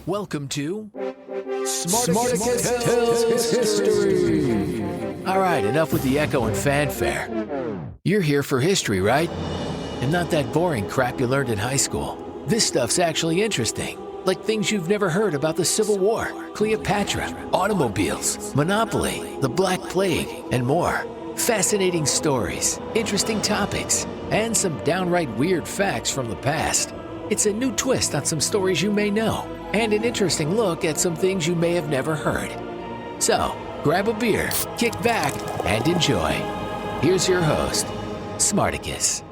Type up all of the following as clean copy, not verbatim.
Welcome to Smarticus Tells History. All right, enough with the echo and fanfare. You're here for history, right? And not that boring crap you learned in high school. This stuff's actually interesting. Like things you've never heard about the Civil War, Cleopatra, automobiles, Monopoly, the Black Plague, and more. Fascinating stories, interesting topics, and some downright weird facts from the past. It's a new twist on some stories you may know, and an interesting look at some things you may have never heard. So, grab a beer, kick back, and enjoy. Here's your host, Smarticus.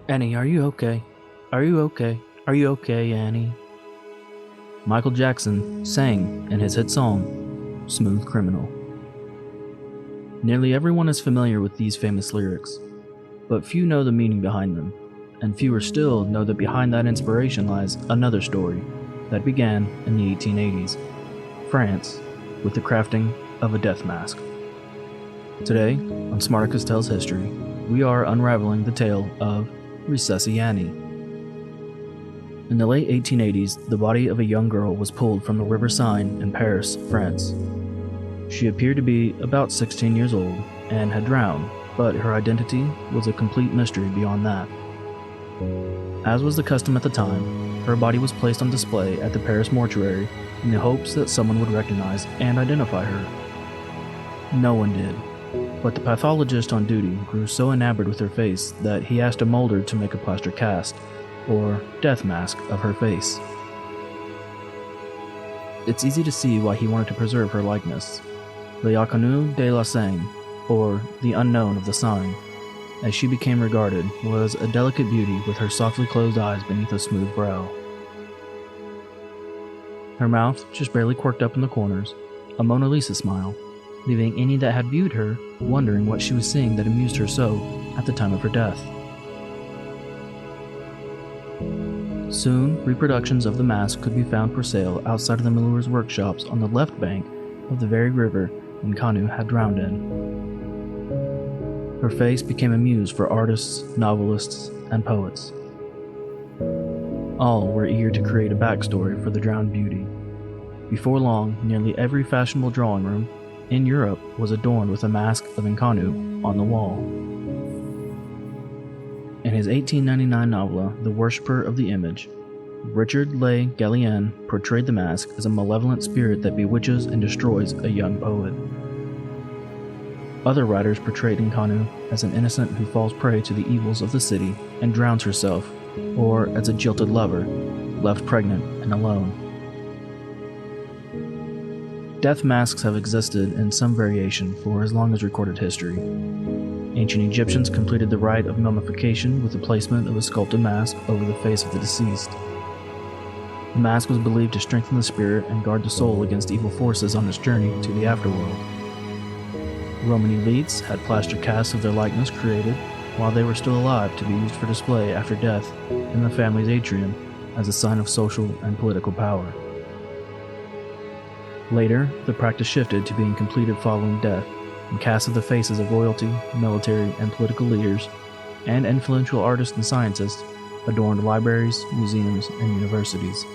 Annie, are you okay? Are you okay? Are you okay, Annie? Michael Jackson sang in his hit song, Smooth Criminal. Nearly everyone is familiar with these famous lyrics, but few know the meaning behind them, and fewer still know that behind that inspiration lies another story that began in the 1880s, France, with the crafting of a death mask. Today, on Smarticus Tells History, we are unraveling the tale of Resusci Annie. In the late 1880s, the body of a young girl was pulled from the River Seine in Paris, France. She appeared to be about 16 years old and had drowned, but her identity was a complete mystery beyond that. As was the custom at the time, her body was placed on display at the Paris mortuary in the hopes that someone would recognize and identify her. No one did, but the pathologist on duty grew so enamored with her face that he asked a molder to make a plaster cast, or death mask, of her face. It's easy to see why he wanted to preserve her likeness. L'inconnu de la Seine, or the unknown of the Seine, as she became regarded, was a delicate beauty with her softly closed eyes beneath a smooth brow. Her mouth just barely quirked up in the corners, a Mona Lisa smile, leaving any that had viewed her wondering what she was seeing that amused her so at the time of her death. Soon, reproductions of the mask could be found for sale outside of the miller's workshops on the left bank of the very river Inconnu had drowned in. Her face became a muse for artists, novelists, and poets. All were eager to create a backstory for the drowned beauty. Before long, nearly every fashionable drawing room in Europe was adorned with a mask of Inconnu on the wall. In his 1899 novella, The Worshipper of the Image, Richard Le Gallienne portrayed the mask as a malevolent spirit that bewitches and destroys a young poet. Other writers portrayed Inconnu as an innocent who falls prey to the evils of the city and drowns herself, or as a jilted lover, left pregnant and alone. Death masks have existed in some variation for as long as recorded history. Ancient Egyptians completed the rite of mummification with the placement of a sculpted mask over the face of the deceased. The mask was believed to strengthen the spirit and guard the soul against evil forces on its journey to the afterworld. Roman elites had plaster casts of their likeness created while they were still alive to be used for display after death in the family's atrium as a sign of social and political power. Later, the practice shifted to being completed following death, and casts of the faces of royalty, military, and political leaders, and influential artists and scientists adorned libraries, museums, and universities.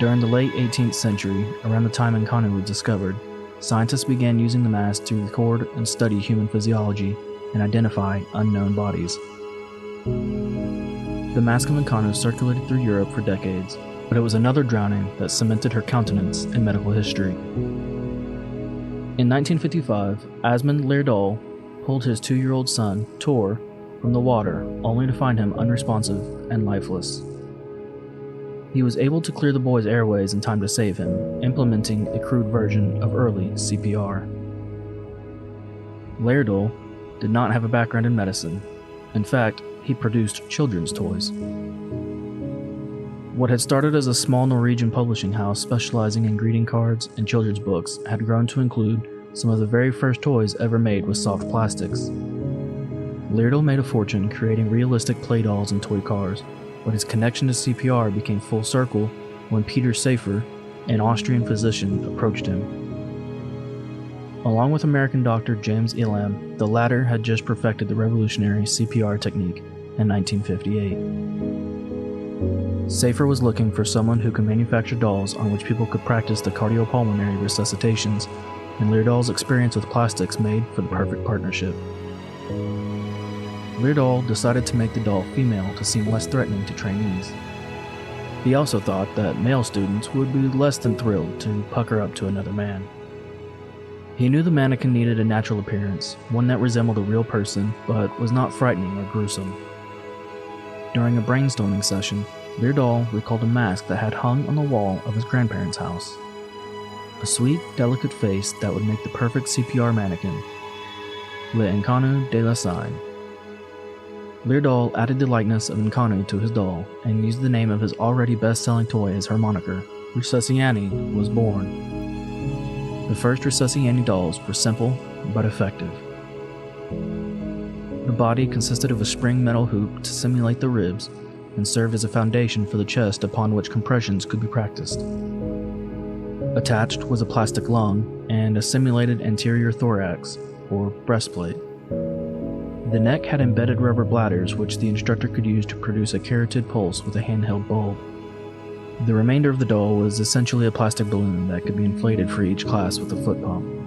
During the late 18th century, around the time Inconnu was discovered, scientists began using the mask to record and study human physiology and identify unknown bodies. The mask of Inconnu circulated through Europe for decades, but it was another drowning that cemented her countenance in medical history. In 1955, Asmund Lerdahl pulled his 2-year-old son, Tor, from the water, only to find him unresponsive and lifeless. He was able to clear the boy's airways in time to save him, implementing a crude version of early CPR. Lerdahl did not have a background in medicine. In fact, he produced children's toys. What had started as a small Norwegian publishing house specializing in greeting cards and children's books had grown to include some of the very first toys ever made with soft plastics. Lerdahl made a fortune creating realistic play dolls and toy cars, but his connection to CPR became full circle when Peter Safer, an Austrian physician, approached him. Along with American doctor James Elam, the latter had just perfected the revolutionary CPR technique in 1958. Safer was looking for someone who could manufacture dolls on which people could practice the cardiopulmonary resuscitations, and Leardahl's experience with plastics made for the perfect partnership. Leardahl decided to make the doll female to seem less threatening to trainees. He also thought that male students would be less than thrilled to pucker up to another man. He knew the mannequin needed a natural appearance, one that resembled a real person but was not frightening or gruesome. During a brainstorming session, Leardahl recalled a mask that had hung on the wall of his grandparents' house. A sweet, delicate face that would make the perfect CPR mannequin. Le Incanu de la Seine. Leardahl added the likeness of Incanu to his doll and used the name of his already best-selling toy as her moniker. Resusci Annie was born. The first Resusci Annie dolls were simple but effective. The body consisted of a spring metal hoop to simulate the ribs and served as a foundation for the chest upon which compressions could be practiced. Attached was a plastic lung and a simulated anterior thorax, or breastplate. The neck had embedded rubber bladders which the instructor could use to produce a carotid pulse with a handheld bulb. The remainder of the doll was essentially a plastic balloon that could be inflated for each class with a foot pump.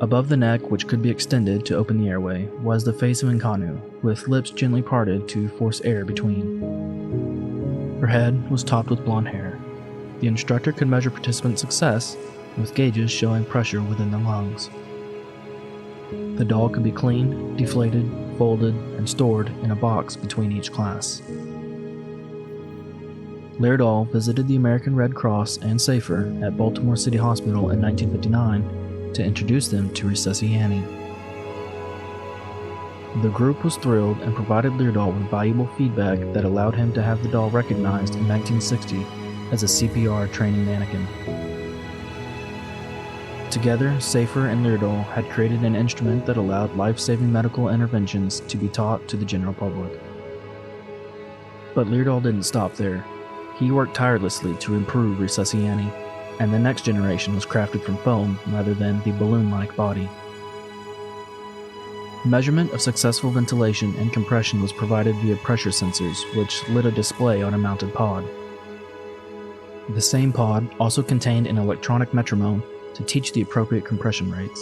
Above the neck, which could be extended to open the airway, was the face of Incanu, with lips gently parted to force air between. Her head was topped with blonde hair. The instructor could measure participant success with gauges showing pressure within the lungs. The doll could be cleaned, deflated, folded, and stored in a box between each class. Leardahl visited the American Red Cross and Safer at Baltimore City Hospital in 1959 to introduce them to Resusci Annie. The group was thrilled and provided Leardahl with valuable feedback that allowed him to have the doll recognized in 1960 as a CPR training mannequin. Together, Safer and Leardahl had created an instrument that allowed life-saving medical interventions to be taught to the general public. But Leardahl didn't stop there. He worked tirelessly to improve Resusci Annie, and the next generation was crafted from foam rather than the balloon-like body. Measurement of successful ventilation and compression was provided via pressure sensors, which lit a display on a mounted pod. The same pod also contained an electronic metronome to teach the appropriate compression rates.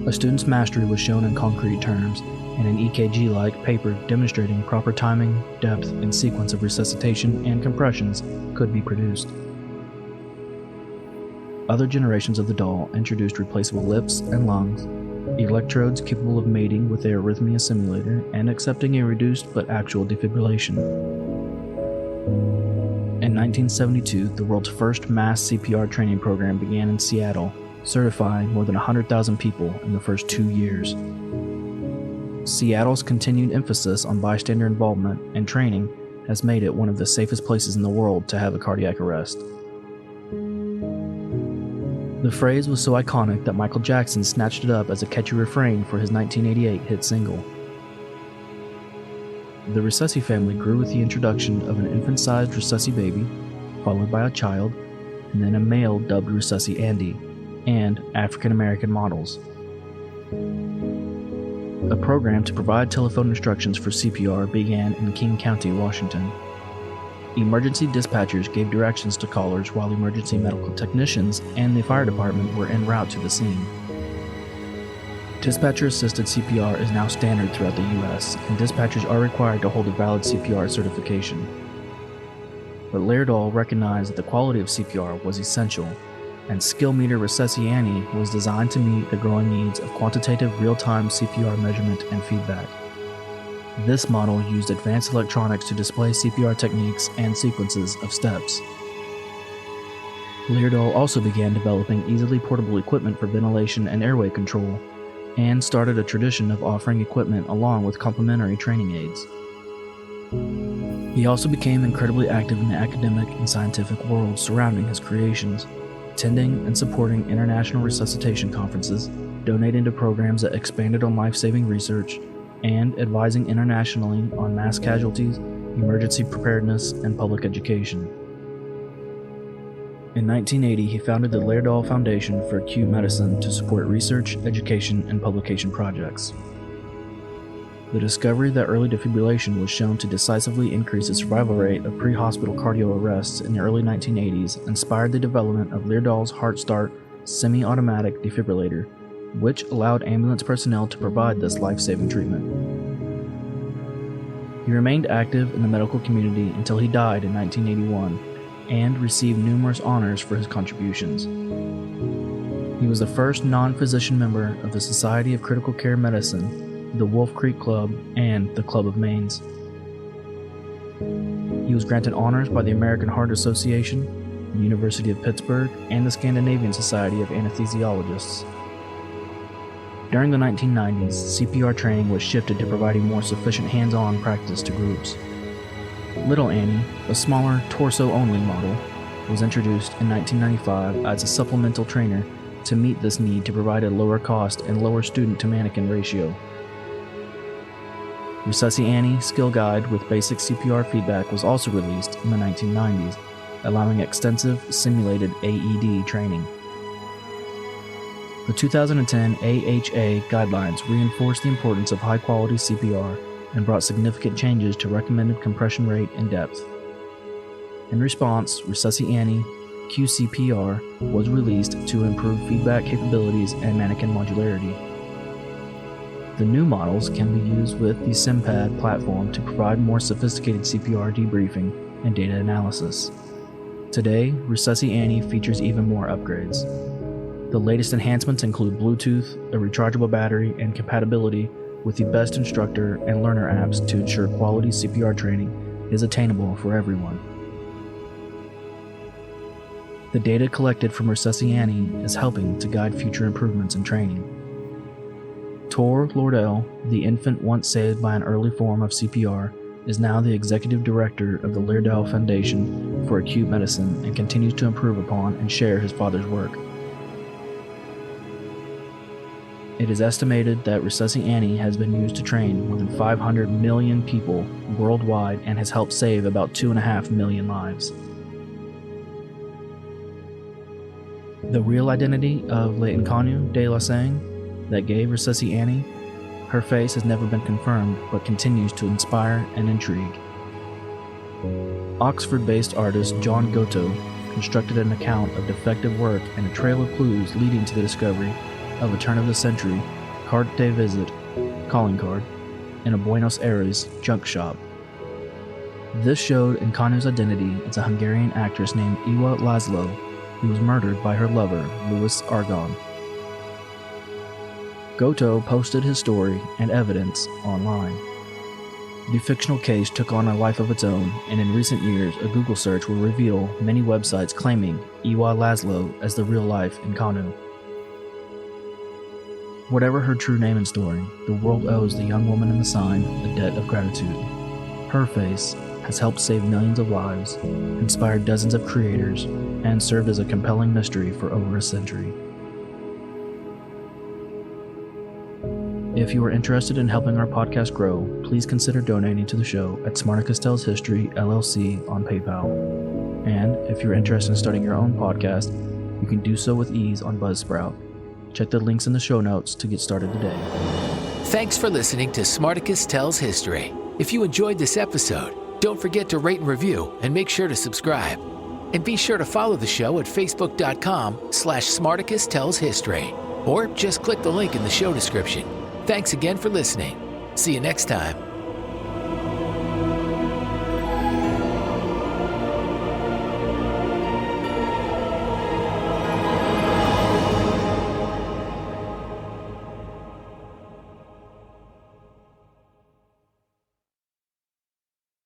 A student's mastery was shown in concrete terms, and an EKG-like paper demonstrating proper timing, depth, and sequence of resuscitation and compressions could be produced. Other generations of the doll introduced replaceable lips and lungs, electrodes capable of mating with their arrhythmia simulator and accepting a reduced but actual defibrillation. In 1972, the world's first mass CPR training program began in Seattle, certifying more than 100,000 people in the first 2 years. Seattle's continued emphasis on bystander involvement and training has made it one of the safest places in the world to have a cardiac arrest. The phrase was so iconic that Michael Jackson snatched it up as a catchy refrain for his 1988 hit single. The Resusci family grew with the introduction of an infant-sized Resusci baby, followed by a child, and then a male dubbed Resusci Andy, and African-American models. A program to provide telephone instructions for CPR began in King County, Washington. Emergency dispatchers gave directions to callers while emergency medical technicians and the fire department were en route to the scene. Dispatcher-assisted CPR is now standard throughout the U.S., and dispatchers are required to hold a valid CPR certification. But Leardahl recognized that the quality of CPR was essential, and Skill Meter Resusci Annie was designed to meet the growing needs of quantitative real-time CPR measurement and feedback. This model used advanced electronics to display CPR techniques and sequences of steps. Leardahl also began developing easily portable equipment for ventilation and airway control, and started a tradition of offering equipment along with complementary training aids. He also became incredibly active in the academic and scientific world surrounding his creations, attending and supporting international resuscitation conferences, donating to programs that expanded on life-saving research, and advising internationally on mass casualties, emergency preparedness, and public education. In 1980, he founded the Leardahl Foundation for Acute Medicine to support research, education, and publication projects. The discovery that early defibrillation was shown to decisively increase the survival rate of pre-hospital cardio arrests in the early 1980s inspired the development of Leerdal's Heart Start semi-automatic defibrillator, which allowed ambulance personnel to provide this life-saving treatment. He remained active in the medical community until he died in 1981 and received numerous honors for his contributions. He was the first non-physician member of the Society of Critical Care Medicine, the Wolf Creek Club, and the Club of Maines. He was granted honors by the American Heart Association, the University of Pittsburgh, and the Scandinavian Society of Anesthesiologists. During the 1990s, CPR training was shifted to providing more sufficient hands-on practice to groups. Little Annie, a smaller torso-only model, was introduced in 1995 as a supplemental trainer to meet this need to provide a lower cost and lower student-to-mannequin ratio. Resusci Annie Skill Guide with basic CPR feedback was also released in the 1990s, allowing extensive simulated AED training. The 2010 AHA guidelines reinforced the importance of high-quality CPR and brought significant changes to recommended compression rate and depth. In response, Resusci Annie QCPR was released to improve feedback capabilities and mannequin modularity. The new models can be used with the SimPad platform to provide more sophisticated CPR debriefing and data analysis. Today, Resusci Annie features even more upgrades. The latest enhancements include Bluetooth, a rechargeable battery, and compatibility with the best instructor and learner apps to ensure quality CPR training is attainable for everyone. The data collected from Resusci Annie is helping to guide future improvements in training. Tor Lordell, the infant once saved by an early form of CPR, is now the executive director of the Leerdal Foundation for Acute Medicine and continues to improve upon and share his father's work. It is estimated that Resusci Annie has been used to train more than 500 million people worldwide and has helped save about 2.5 million lives. The real identity of L'Inconnu de la Seine that gave Resusci Annie her face has never been confirmed, but continues to inspire and intrigue. Oxford-based artist John Goto constructed an account of defective work and a trail of clues leading to the discovery of a turn-of-the-century carte de visite calling card in a Buenos Aires junk shop. This showed Inconnu's identity as a Hungarian actress named Iwa Laszlo, who was murdered by her lover, Louis Argon. Goto posted his story and evidence online. The fictional case took on a life of its own, and in recent years, a Google search will reveal many websites claiming Iwa Laszlo as the real-life Inconnu. Whatever her true name and story, the world owes the young woman in the sign a debt of gratitude. Her face has helped save millions of lives, inspired dozens of creators, and served as a compelling mystery for over a century. If you are interested in helping our podcast grow, please consider donating to the show at Smarticus Tells History, LLC on PayPal. And if you're interested in starting your own podcast, you can do so with ease on Buzzsprout. Check the links in the show notes to get started today. Thanks for listening to Smarticus Tells History. If you enjoyed this episode, don't forget to rate and review and make sure to subscribe. And be sure to follow the show at facebook.com/Smarticus Tells History. Or just click the link in the show description. Thanks again for listening. See you next time.